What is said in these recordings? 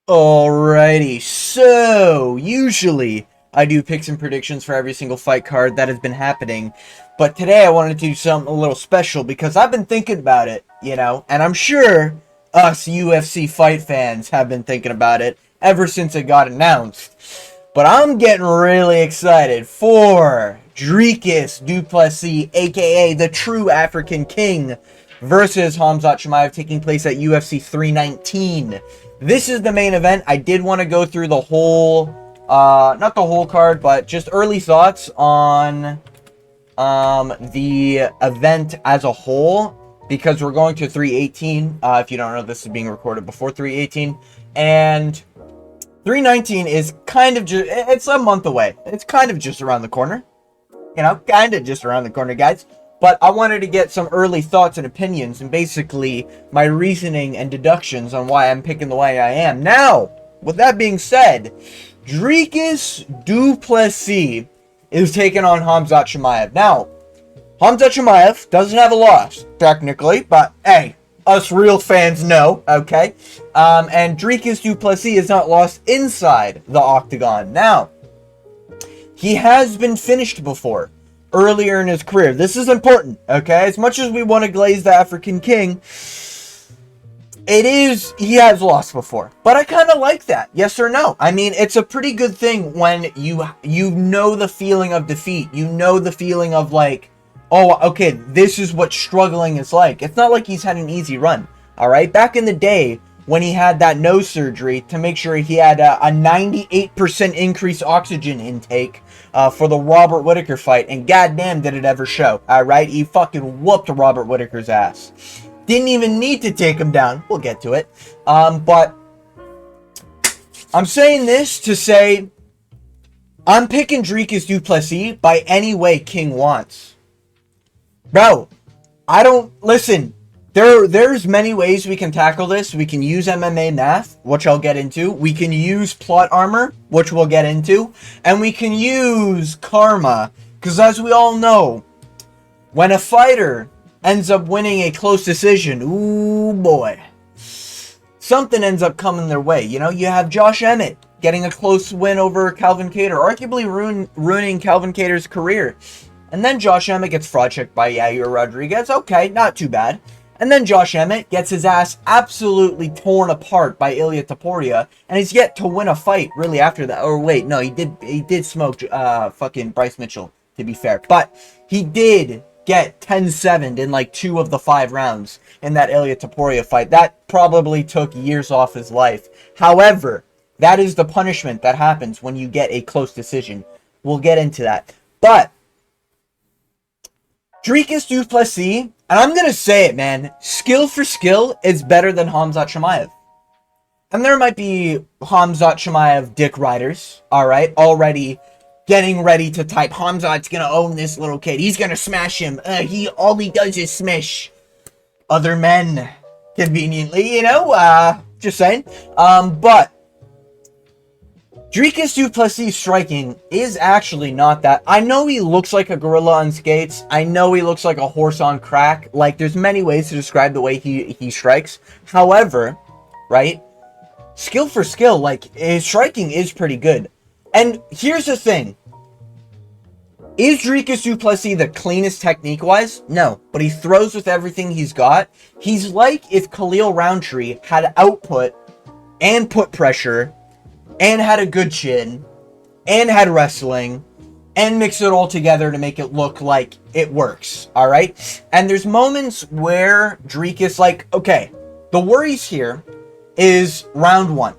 Alrighty, so usually I do picks and predictions for every single fight card that has been happening, but today I wanted to do something a little special because I've been thinking about it, and I'm sure us UFC fight fans have been thinking about it ever since it got announced. But I'm getting really excited for Dricus du Plessis, aka the true African King, versus KHAMZAT Chimaev, taking place at UFC 319. This is the main event. I did want to go through the whole, not the whole card, but just early thoughts on the event as a whole, because we're going to 318. If you don't know, this is being recorded before 318, and 319 is kind of just, it's a month away. It's kind of just around the corner. Kind of just around the corner, guys. But I wanted to get some early thoughts and opinions and basically my reasoning and deductions on why I'm picking the way I am. Now, with that being said, Dricus du Plessis is taking on KHAMZAT Chimaev. Now, KHAMZAT Chimaev doesn't have a loss, technically, but hey, us real fans know, okay? And Dricus du Plessis is not lost inside the octagon. Now, he has been finished before, earlier in his career. This is important, okay? As much as we want to glaze the African King, he has lost before. But I kind of like that, yes or no? I mean, it's a pretty good thing when you know the feeling of defeat. You know the feeling of like, oh, okay, this is what struggling is like. It's not like he's had an easy run, all right? Back in the day, when he had that nose surgery to make sure he had a 98% increased oxygen intake for the Robert Whittaker fight, and goddamn did it ever show, alright? He fucking whooped Robert Whittaker's ass. Didn't even need to take him down. We'll get to it. But I'm saying this to say I'm picking Dricus du Plessis by any way King wants. Bro, listen, there's many ways we can tackle this. We can use MMA math, which I'll get into. We can use plot armor, which we'll get into. And we can use karma. Because as we all know, when a fighter ends up winning a close decision, ooh boy, something ends up coming their way. You have Josh Emmett getting a close win over Calvin Kattar, arguably ruining Calvin Kattar's career. And then Josh Emmett gets fraud checked by Yair Rodriguez. Okay, not too bad. And then Josh Emmett gets his ass absolutely torn apart by Ilia Topuria, and he's yet to win a fight really after that. Or wait, no, he did smoke fucking Bryce Mitchell, to be fair. But he did get 10-7'd in like 2 of the 5 rounds in that Ilia Topuria fight. That probably took years off his life. However, that is the punishment that happens when you get a close decision. We'll get into that. But Dricus du Plessis, and I'm going to say it, man, skill for skill is better than KHAMZAT Chimaev. And there might be KHAMZAT Chimaev dick riders, alright, already getting ready to type, KHAMZAT's going to own this little kid. He's going to smash him. All he does is smash other men, conveniently, just saying. But Dricus du Plessis' striking is actually not that. I know he looks like a gorilla on skates. I know he looks like a horse on crack. Like, there's many ways to describe the way he strikes. However, right, skill for skill, like, his striking is pretty good. And here's the thing. Is Dricus du Plessis the cleanest technique-wise? No, but he throws with everything he's got. He's like if Khalil Roundtree had output and put pressure and had a good chin, and had wrestling, and mix it all together to make it look like it works, alright? And there's moments where Dricus, like, okay, the worries here is round 1.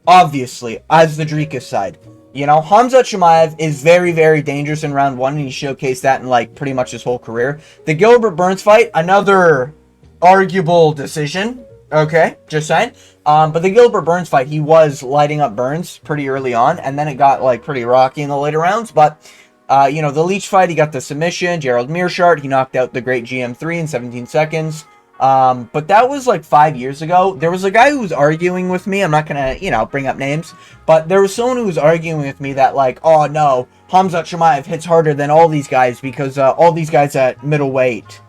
Obviously, as the Dricus side. KHAMZAT Chimaev is very, very dangerous in round 1, and he showcased that in, like, pretty much his whole career. The Gilbert Burns fight, another arguable decision. Okay, just saying. But the Gilbert Burns fight, he was lighting up Burns pretty early on, and then it got, like, pretty rocky in the later rounds. But, the Leach fight, he got the submission. Gerald Mearshart, he knocked out the great GM3 in 17 seconds. But that was, like, 5 years ago. There was a guy who was arguing with me. I'm not gonna, bring up names. But there was someone who was arguing with me that, like, oh, no, KHAMZAT Chimaev hits harder than all these guys because all these guys at middleweight,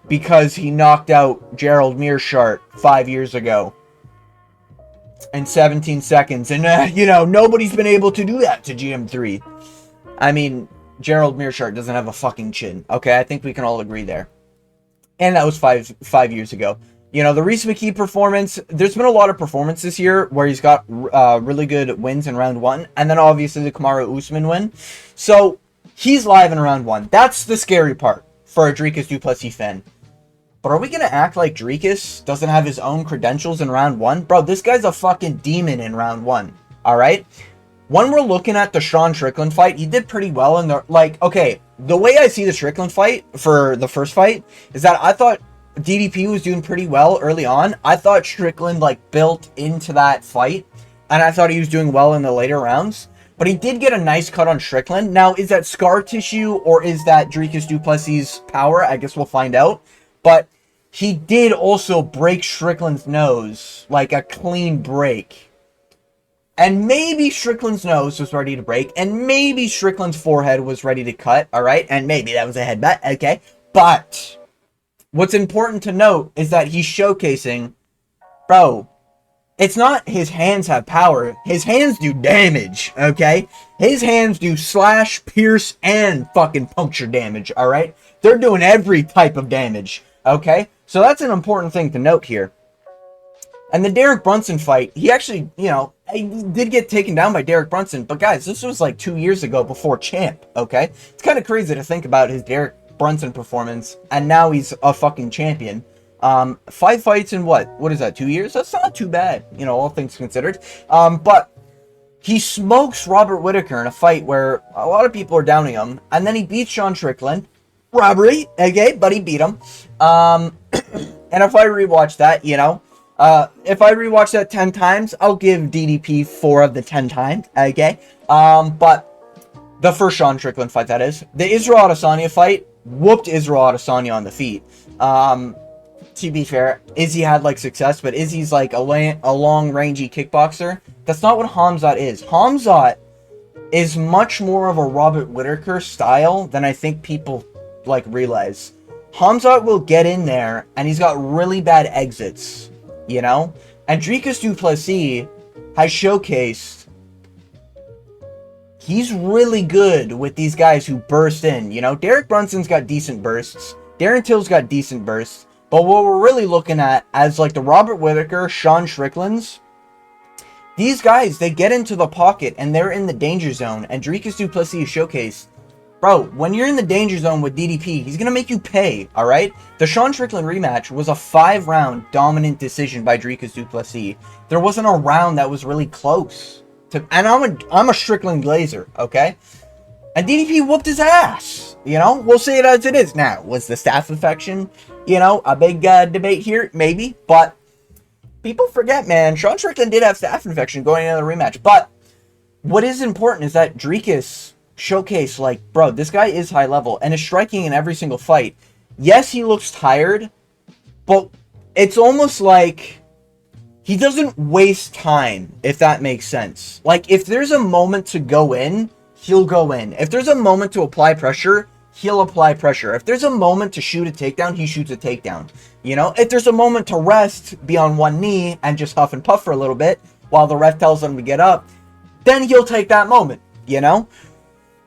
because he knocked out Gerald Mearshart 5 years ago. in 17 seconds. And, you know, nobody's been able to do that to GM3. I mean, Gerald Meerschaert doesn't have a fucking chin. Okay, I think we can all agree there. And that was five years ago. You know, the Reese McKee performance, there's been a lot of performances this year where he's got really good wins in round one. And then obviously the Kamaru Usman win. So he's live in round one. That's the scary part for a Dricus du Plessis fan. But are we going to act like Dricus doesn't have his own credentials in round one? Bro, this guy's a fucking demon in round one. All right? When we're looking at the Sean Strickland fight, he did pretty well in the, like, okay, the way I see the Strickland fight for the first fight is that I thought DDP was doing pretty well early on. I thought Strickland, like, built into that fight, and I thought he was doing well in the later rounds. But he did get a nice cut on Strickland. Now, is that scar tissue or is that Dricus du Plessis' power? I guess we'll find out. But he did also break Strickland's nose, like a clean break. And maybe Strickland's nose was ready to break, and maybe Strickland's forehead was ready to cut, all right? And maybe that was a headbutt, okay? But what's important to note is that he's showcasing, bro, it's not his hands have power. His hands do damage, okay? His hands do slash, pierce, and fucking puncture damage, all right? They're doing every type of damage, okay? So that's an important thing to note here. And the Derek Brunson fight, he actually, you know, he did get taken down by Derek Brunson. But guys, this was like 2 years ago before Champ, okay? It's kind of crazy to think about his Derek Brunson performance. And now he's a fucking champion. 5 fights in what is that, 2 years? That's not too bad, you know, all things considered. But he smokes Robert Whittaker in a fight where a lot of people are downing him. And then he beats Sean Strickland. Robbery, okay? But he beat him. And if I rewatch that, you know, if I rewatch that 10 times, I'll give DDP 4 of the 10 times, okay? But the first Sean Strickland fight, that is. The Israel Adesanya fight whooped Israel Adesanya on the feet. To be fair, Izzy had, like, success, but Izzy's, like, a long, rangy kickboxer. That's not what KHAMZAT is. KHAMZAT is much more of a Robert Whittaker style than I think people, like, realize. KHAMZAT will get in there, and he's got really bad exits. You know? And Dricus du Plessis has showcased he's really good with these guys who burst in. You know, Derek Brunson's got decent bursts. Darren Till's got decent bursts. But what we're really looking at as like the Robert Whittaker, Sean Strickland's, these guys, they get into the pocket and they're in the danger zone. And Dricus du Plessis showcased, bro, when you're in the danger zone with DDP, he's going to make you pay, all right? The Sean Strickland rematch was a 5-round dominant decision by Dricus du Plessis. There wasn't a round that was really close. And I'm a Strickland glazer, okay? And DDP whooped his ass, you know? We'll say it as it is. Now, was the staph infection, you know, a big debate here? Maybe. But people forget, man, Sean Strickland did have staph infection going into the rematch. But what is important is that Dricus showcase, like, bro, this guy is high level and is striking in every single fight. Yes, he looks tired, but it's almost like he doesn't waste time, if that makes sense. Like, if there's a moment to go in, he'll go in. If there's a moment to apply pressure, he'll apply pressure. If there's a moment to shoot a takedown, he shoots a takedown. You know, if there's a moment to rest, be on one knee and just huff and puff for a little bit while the ref tells him to get up, then he'll take that moment, you know?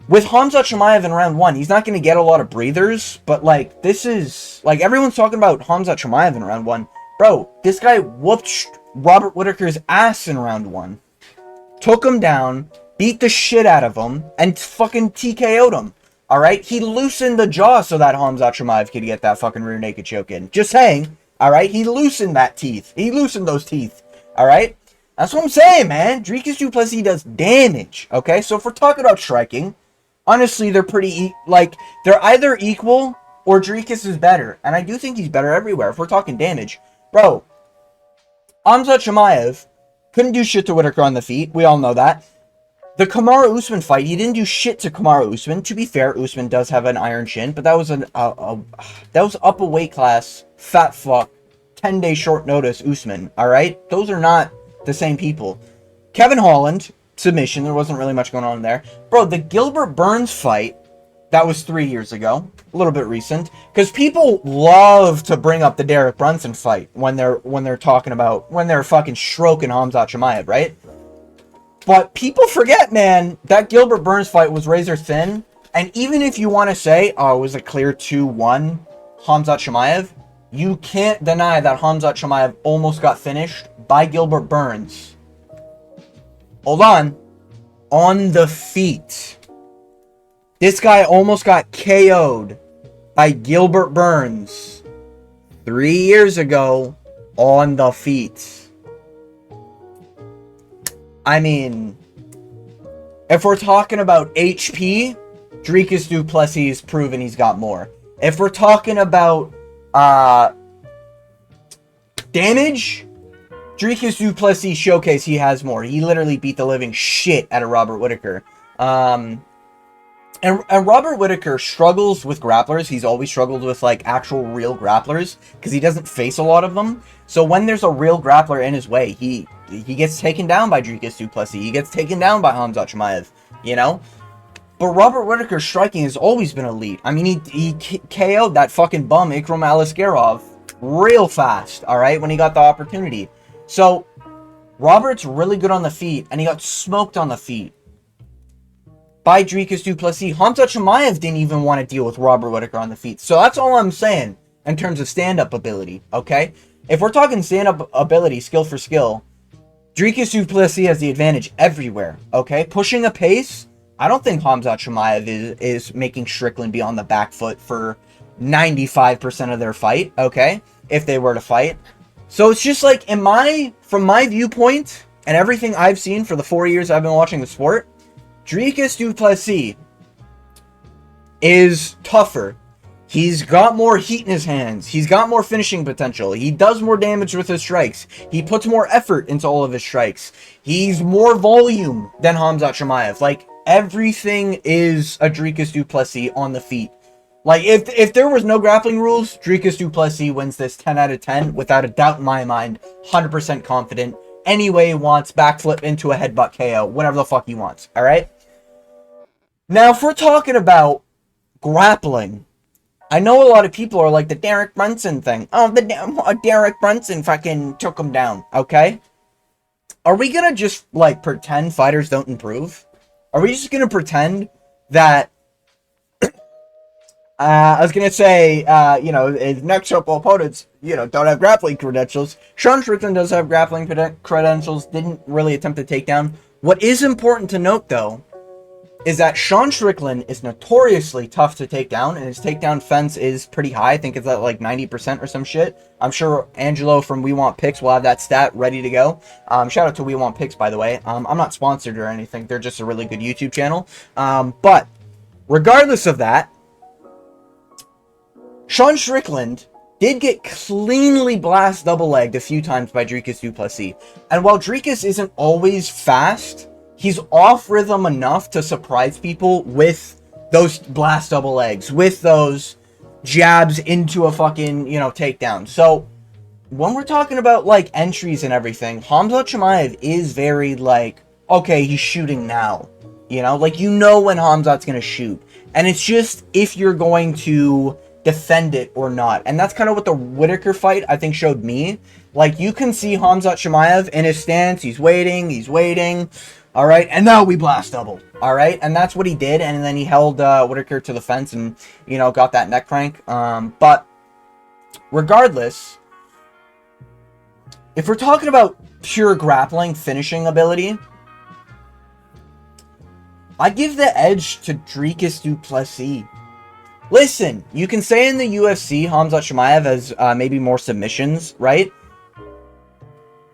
With KHAMZAT Chimaev in round 1, he's not going to get a lot of breathers, but, like, this is, like, everyone's talking about KHAMZAT Chimaev in round 1. Bro, this guy whooped Robert Whittaker's ass in round 1. Took him down, beat the shit out of him, and fucking TKO'd him. Alright? He loosened the jaw so that KHAMZAT Chimaev could get that fucking rear naked choke in. Just saying. Alright? He loosened that teeth. He loosened those teeth. Alright? That's what I'm saying, man. Dricus du Plessis does damage. Okay? So if we're talking about striking, honestly, they're pretty, they're either equal or Dricus is better. And I do think he's better everywhere if we're talking damage. Bro, KHAMZAT Chimaev couldn't do shit to Whittaker on the feet. We all know that. The Kamaru Usman fight, he didn't do shit to Kamaru Usman. To be fair, Usman does have an iron chin, but that was that was up a weight class, fat fuck, 10-day short notice Usman, alright? Those are not the same people. Kevin Holland, submission, there wasn't really much going on there. Bro, the Gilbert Burns fight That was 3 years ago. A little bit recent. Because people love to bring up the Derek Brunson fight when they're talking about, when they're fucking stroking KHAMZAT Chimaev, right? But people forget, man, that Gilbert Burns fight was razor thin. And even if you want to say, oh, it was a clear 2-1 KHAMZAT Chimaev, you can't deny that KHAMZAT Chimaev almost got finished by Gilbert Burns. Hold on the feet. This guy almost got KO'd by Gilbert Burns 3 years ago on the feet. I mean, if we're talking about HP, Dricus du Plessis has proven he's got more. If we're talking about damage, Dricus du Plessis showcase he has more. He literally beat the living shit out of Robert Whittaker. And Robert Whittaker struggles with grapplers. He's always struggled with, like, actual real grapplers because he doesn't face a lot of them. So when there's a real grappler in his way, he gets taken down by Dricus du Plessis. He gets taken down by KHAMZAT Chimaev, you know? But Robert Whittaker's striking has always been elite. I mean, he KO'd that fucking bum Ikram Aliskerov real fast, all right, when he got the opportunity. So Robert's really good on the feet, and he got smoked on the feet by Dricus du Plessis. KHAMZAT Chimaev didn't even want to deal with Robert Whittaker on the feet. So that's all I'm saying in terms of stand-up ability, okay? If we're talking stand-up ability, skill for skill, Dricus du Plessis has the advantage everywhere, okay? Pushing a pace, I don't think KHAMZAT Chimaev is making Strickland be on the back foot for 95% of their fight, okay? If they were to fight. So it's just like, from my viewpoint, and everything I've seen for the 4 years I've been watching the sport, Dricus du Plessis is tougher. He's got more heat in his hands. He's got more finishing potential. He does more damage with his strikes. He puts more effort into all of his strikes. He's more volume than KHAMZAT Chimaev. Like, everything is a Dricus du Plessis on the feet. Like, if there was no grappling rules, Dricus du Plessis wins this 10 out of 10, without a doubt in my mind. 100% confident. Any way he wants, backflip into a headbutt KO, whatever the fuck he wants, alright? Now, if we're talking about grappling, I know a lot of people are like the Derek Brunson thing. Oh, the Derek Brunson fucking took him down, okay? Are we gonna just, like, pretend fighters don't improve? Are we just gonna pretend that I was going to say, you know, his next couple opponents, you know, don't have grappling credentials. Sean Strickland does have grappling credentials, didn't really attempt a takedown. What is important to note, though, is that Sean Strickland is notoriously tough to take down, and his takedown fence is pretty high. I think it's at like 90% or some shit. I'm sure Angelo from We Want Picks will have that stat ready to go. Shout out to We Want Picks, by the way. I'm not sponsored or anything. They're just a really good YouTube channel. But regardless of that, Sean Strickland did get cleanly blast double-legged a few times by Dricus du Plessis. And while Dricus isn't always fast, he's off rhythm enough to surprise people with those blast double legs, with those jabs into a fucking, you know, takedown. So when we're talking about, like, entries and everything, KHAMZAT Chimaev is very, like, okay, he's shooting now. You know, like, you know when KHAMZAT's gonna shoot. And it's just if you're going to defend it or not. And that's kind of what the Whittaker fight, I think, showed me. Like, you can see KHAMZAT Chimaev in his stance. He's waiting. All right, and now we blast double. All right, and that's what he did. And then he held Whittaker to the fence and, you know, got that neck crank. But regardless, if we're talking about pure grappling, finishing ability, I give the edge to Dricus du Plessis. Listen, you can say in the UFC, KHAMZAT Chimaev has maybe more submissions, right?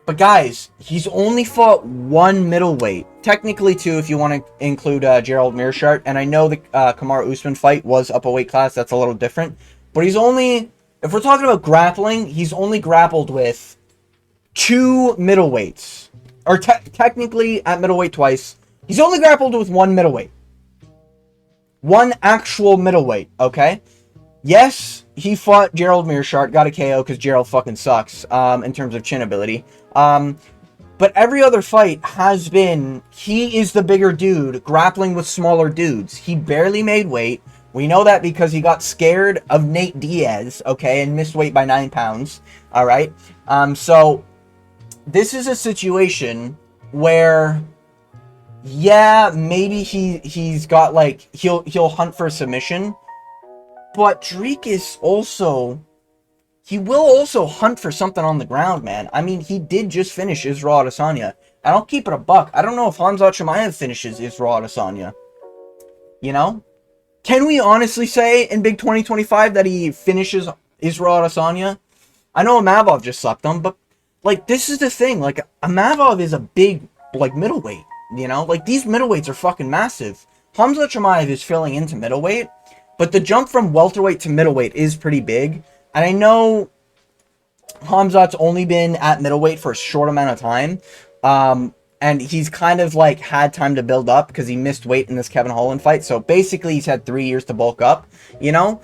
But guys, he's only fought one middleweight. Technically two if you want to include Gerald Meerschaert. And I know the Kamaru Usman fight was up a weight class. That's a little different. But he's only, if we're talking about grappling, he's only grappled with two middleweights. Or technically at middleweight twice. He's only grappled with one middleweight. One actual middleweight, okay? Yes, he fought Gerald Meerschaert, got a KO because Gerald fucking sucks in terms of chin ability. But every other fight has been, he is the bigger dude grappling with smaller dudes. He barely made weight, We know that because he got scared of Nate Diaz, okay, and missed weight by 9 pounds, all right? So this is a situation where, yeah, maybe he's got, like, he'll hunt for a submission, but Dricus also, he will also hunt for something on the ground, man. I mean, he did just finish Israel Adesanya. And I'll keep it a buck. I don't know if KHAMZAT Chimaev finishes Israel Adesanya. You know? Can we honestly say in Big 2025 that he finishes Israel Adesanya? I know Amavov just slept him, but, like, this is the thing. Like, Amavov is a big, like, middleweight, you know? Like, these middleweights are fucking massive. KHAMZAT Chimaev is filling into middleweight, but the jump from welterweight to middleweight is pretty big. And I know KHAMZAT's only been at middleweight for a short amount of time. And he's kind of, like, had time to build up because he missed weight in this Kevin Holland fight. So, basically, he's had 3 years to bulk up, you know?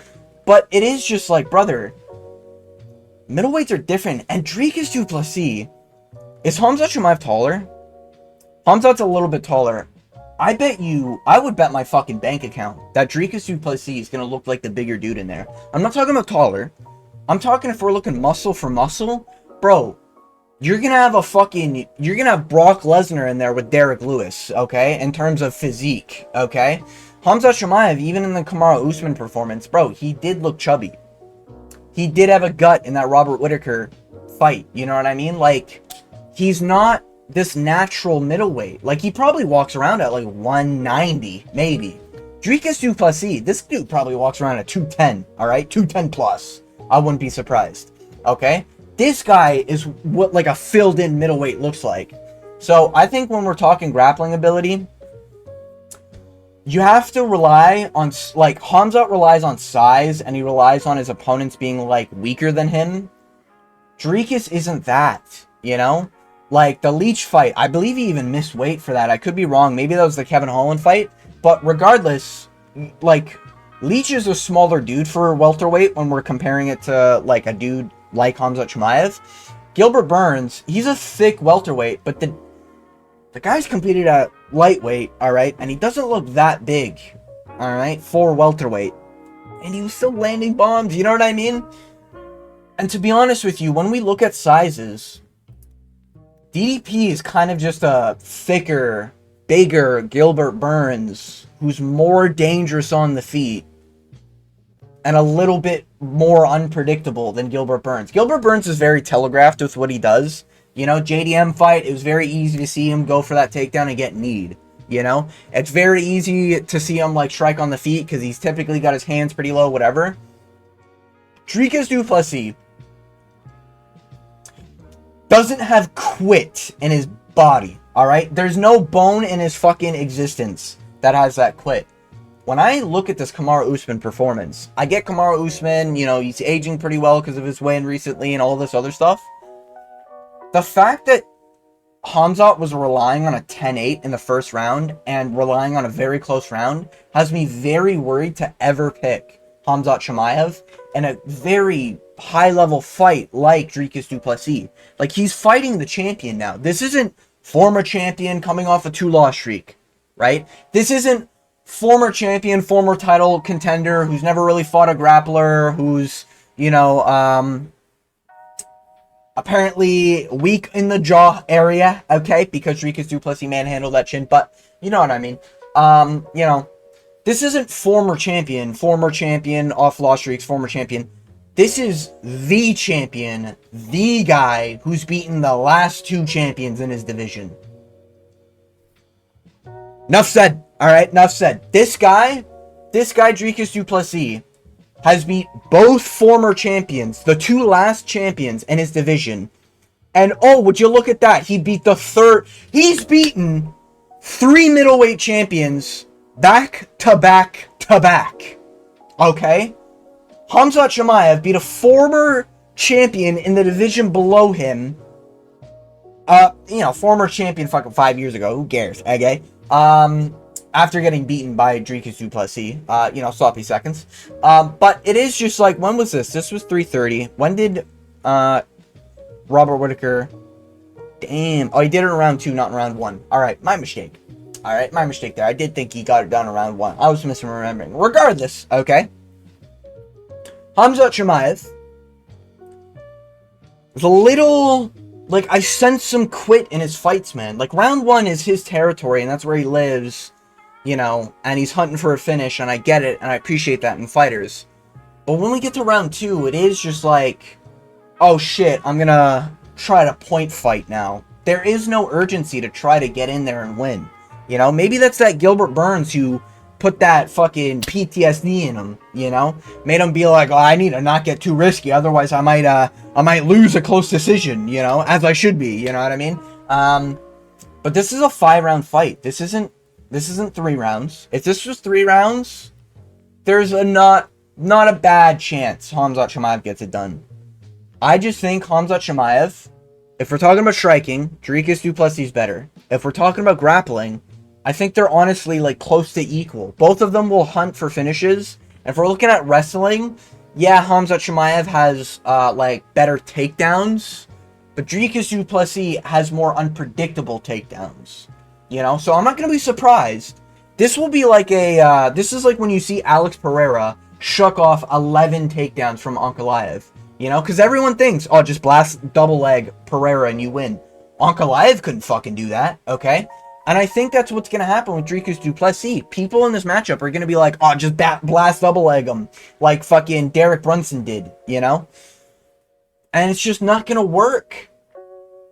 But it is just like, brother, middleweights are different. And Dricus du Plessis, is KHAMZAT Chimaev taller? KHAMZAT's a little bit taller. I would bet my fucking bank account that Dricus du Plessis is going to look like the bigger dude in there. I'm not talking about taller. I'm talking if we're looking muscle for muscle. Bro, you're going to have you're going to have Brock Lesnar in there with Derek Lewis, okay? In terms of physique, okay? KHAMZAT Chimaev, even in the Kamaru Usman performance, bro, he did look chubby. He did have a gut in that Robert Whittaker fight, you know what I mean? Like, he's not this natural middleweight. Like, he probably walks around at, like, 190, maybe. Dricus du Plessis, this dude probably walks around at 210, alright? 210 plus. I wouldn't be surprised, okay? This guy is what, like, a filled-in middleweight looks like. So, I think when we're talking grappling ability, you have to rely on, like, KHAMZAT relies on size, and he relies on his opponents being, like, weaker than him. Dricus isn't that, you know? Like, the Leech fight, I believe he even missed weight for that. I could be wrong. Maybe that was the Kevin Holland fight. But regardless, like, Leech is a smaller dude for welterweight when we're comparing it to, like, a dude like KHAMZAT Chimaev. Gilbert Burns, he's a thick welterweight, but the guy's competed at lightweight, alright? And he doesn't look that big, alright, for welterweight. And he was still landing bombs, you know what I mean? And to be honest with you, when we look at sizes, DDP is kind of just a thicker, bigger Gilbert Burns who's more dangerous on the feet and a little bit more unpredictable than Gilbert Burns. Gilbert Burns is very telegraphed with what he does. You know, JDM fight, it was very easy to see him go for that takedown and get kneed. You know, it's very easy to see him, like, strike on the feet because he's typically got his hands pretty low, whatever. Dricus du Plessis doesn't have quit in his body, alright? There's no bone in his fucking existence that has that quit. When I look at this Kamaru Usman performance, I get Kamaru Usman, you know, he's aging pretty well because of his win recently and all this other stuff. The fact that KHAMZAT was relying on a 10-8 in the first round and relying on a very close round has me very worried to ever pick KHAMZAT Chimaev in a very high-level fight like Dricus du Plessis. Like, he's fighting the champion now. This isn't former champion coming off a 2-loss streak, right? This isn't former champion, former title contender who's never really fought a grappler, who's, you know, apparently weak in the jaw area, okay? Because Dricus du Plessis manhandled that chin, but you know what I mean. You know, this isn't former champion, off loss streaks, former champion. This is the champion, the guy who's beaten the last 2 champions in his division. Enough said, alright? Enough said. This guy, Dricus du Plessis, has beat both former champions, the 2 last champions in his division. And, oh, would you look at that? He beat the 3rd. He's beaten 3 middleweight champions back to back to back. Okay? KHAMZAT Chimaev beat a former champion in the division below him. You know, former champion fucking 5 years ago. Who cares? Okay? After getting beaten by Dricus du Plessis. You know, sloppy seconds. But it is just like, when was this? This was 3:30. When did Robert Whittaker... Damn. Oh, he did it in round 2, not in round 1. Alright, my mistake. Alright, my mistake there. I did think he got it done around 1. I was misremembering. Regardless, okay. KHAMZAT Chimaev was a little... Like, I sense some quit in his fights, man. Like, round 1 is his territory, and that's where he lives, you know, and he's hunting for a finish, and I get it, and I appreciate that in fighters. But when we get to round 2, it is just like, oh shit, I'm gonna try to point fight now. There is no urgency to try to get in there and win. You know, maybe that's that Gilbert Burns who put that fucking PTSD in him, you know? Made him be like, oh, I need to not get too risky, otherwise I might lose a close decision, you know, as I should be, you know what I mean? But this is a 5-round fight. This isn't 3 rounds. If this was 3 rounds, there's a not a bad chance KHAMZAT Chimaev gets it done. I just think KHAMZAT Chimaev, if we're talking about striking, Dricus du Plessis is better. If we're talking about grappling, I think they're honestly like close to equal. Both of them will hunt for finishes. And if we're looking at wrestling, yeah, KHAMZAT Chimaev has like better takedowns, but Dricus du Plessis has more unpredictable takedowns. You know, so I'm not gonna be surprised. This will be like a this is like when you see Alex Pereira shuck off 11 takedowns from Ankalaev. You know, because everyone thinks, oh, just blast double leg Pereira and you win. Ankalaev couldn't fucking do that, okay? And I think that's what's going to happen with Dricus du Plessis. People in this matchup are going to be like, oh, just blast double leg him, like fucking Derek Brunson did, you know? And it's just not going to work.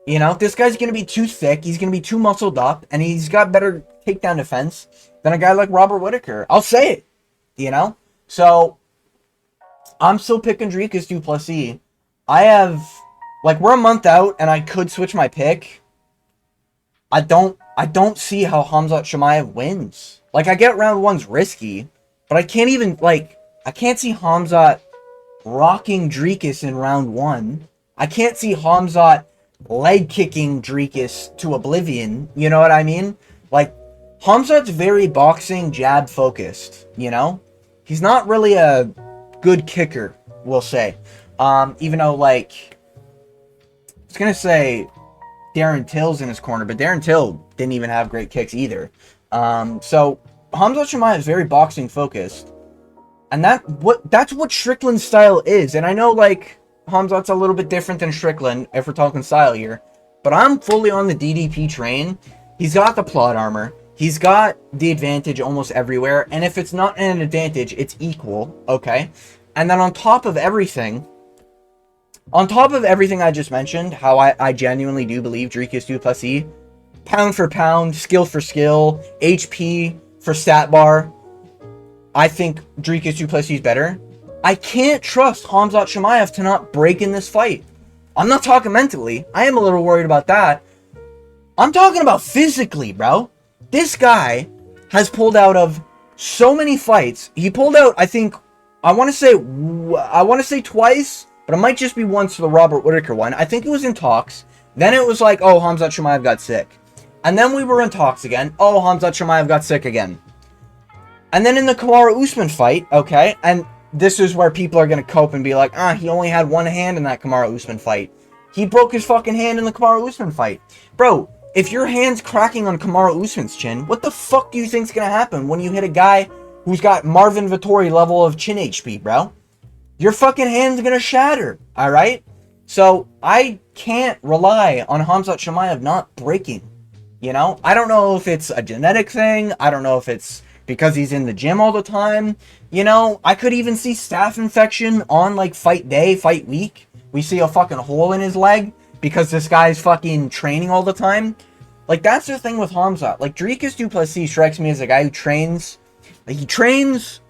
You know, this guy's going to be too thick, he's going to be too muscled up, and he's got better takedown defense than a guy like Robert Whittaker. I'll say it, you know? So, I'm still picking Dricus du Plessis. I have, like, we're a month out, and I could switch my pick. I don't see how KHAMZAT Chimaev wins. Like, I get round 1's risky, but I can't even, like, I can't see KHAMZAT rocking Dricus in round 1. I can't see KHAMZAT leg kicking Dricus to oblivion, you know what I mean? Like, KHAMZAT's very boxing jab focused, you know? He's not really a good kicker, we'll say. Even though, like, I was gonna say Darren Till's in his corner, but Darren Till didn't even have great kicks either. So KHAMZAT Chimaev is very boxing focused, and that's what Strickland's style is. And I know, like, KHAMZAT's a little bit different than Strickland if we're talking style here, but I'm fully on the DDP train. He's got the plot armor. He's got the advantage almost everywhere, and if it's not an advantage, it's equal, okay? And then on top of everything I just mentioned, how I genuinely do believe Dricus du Plessis, pound for pound, skill for skill, HP for stat bar, I think Dricus du Plessis is better. I can't trust KHAMZAT Chimaev to not break in this fight. I'm not talking mentally. I am a little worried about that. I'm talking about physically, bro. This guy has pulled out of so many fights. He pulled out, I think, I want to say twice, but it might just be once for the Robert Whittaker one. I think it was in talks. Then it was like, oh, KHAMZAT Chimaev got sick. And then we were in talks again. Oh, KHAMZAT Chimaev got sick again. And then in the Kamaru Usman fight, okay, and this is where people are going to cope and be like, he only had one hand in that Kamaru Usman fight. He broke his fucking hand in the Kamaru Usman fight. Bro, if your hand's cracking on Kamaru Usman's chin, what the fuck do you think's going to happen when you hit a guy who's got Marvin Vettori level of chin HP, bro? Your fucking hand's going to shatter, alright? So, I can't rely on KHAMZAT Chimaev not breaking, you know? I don't know if it's a genetic thing. I don't know if it's because he's in the gym all the time. You know, I could even see staph infection on, like, fight day, fight week. We see a fucking hole in his leg because this guy's fucking training all the time. Like, that's the thing with KHAMZAT. Like, Dricus du Plessis strikes me as a guy who trains. Like, he trains,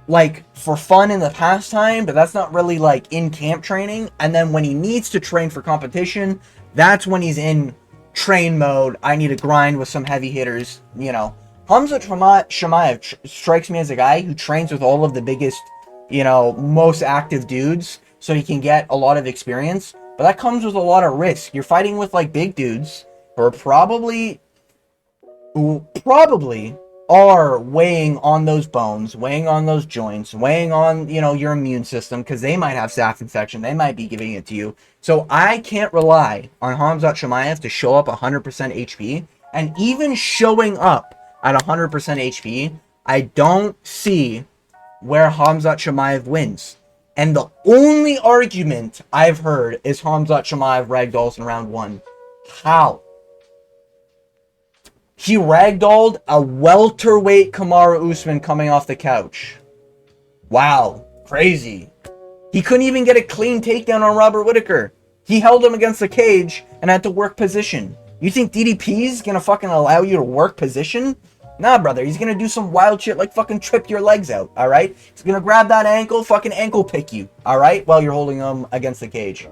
like, for fun in the pastime, but that's not really, like, in-camp training. And then when he needs to train for competition, that's when he's in train mode. I need to grind with some heavy hitters, you know. KHAMZAT Chimaev strikes me as a guy who trains with all of the biggest, you know, most active dudes, so he can get a lot of experience. But that comes with a lot of risk. You're fighting with, like, big dudes who probably are weighing on those bones, weighing on those joints, weighing on, you know, your immune system, because they might have staph infection. They might be giving it to you. So I can't rely on KHAMZAT Chimaev to show up 100% HP, and even showing up at 100% HP, I don't see where KHAMZAT Chimaev wins. And the only argument I've heard is KHAMZAT Chimaev ragdolls in round 1. How? He ragdolled a welterweight Kamaru Usman coming off the couch. Wow. Crazy. He couldn't even get a clean takedown on Robert Whittaker. He held him against the cage and had to work position. You think DDP's gonna fucking allow you to work position? Nah, brother. He's gonna do some wild shit like fucking trip your legs out, alright? He's gonna grab that ankle, fucking ankle pick you, alright? While you're holding him against the cage.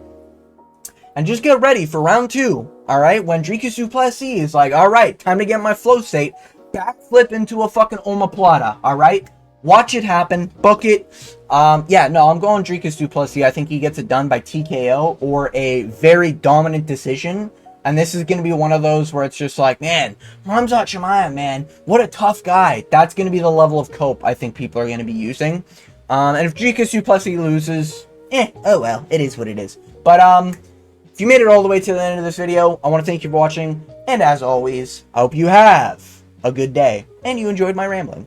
And just get ready for round 2, alright? When Dricus Plessis is like, alright, time to get my flow state, backflip into a fucking omoplata, alright? Watch it happen, book it. Yeah, no, I'm going Dricus Plessis. I think he gets it done by TKO or a very dominant decision. And this is going to be one of those where it's just like, man, KHAMZAT Chimaev, man, what a tough guy. That's going to be the level of cope I think people are going to be using. And if Dricus Plessis loses, oh well, it is what it is. But if you made it all the way to the end of this video, I want to thank you for watching. And as always, I hope you have a good day and you enjoyed my rambling.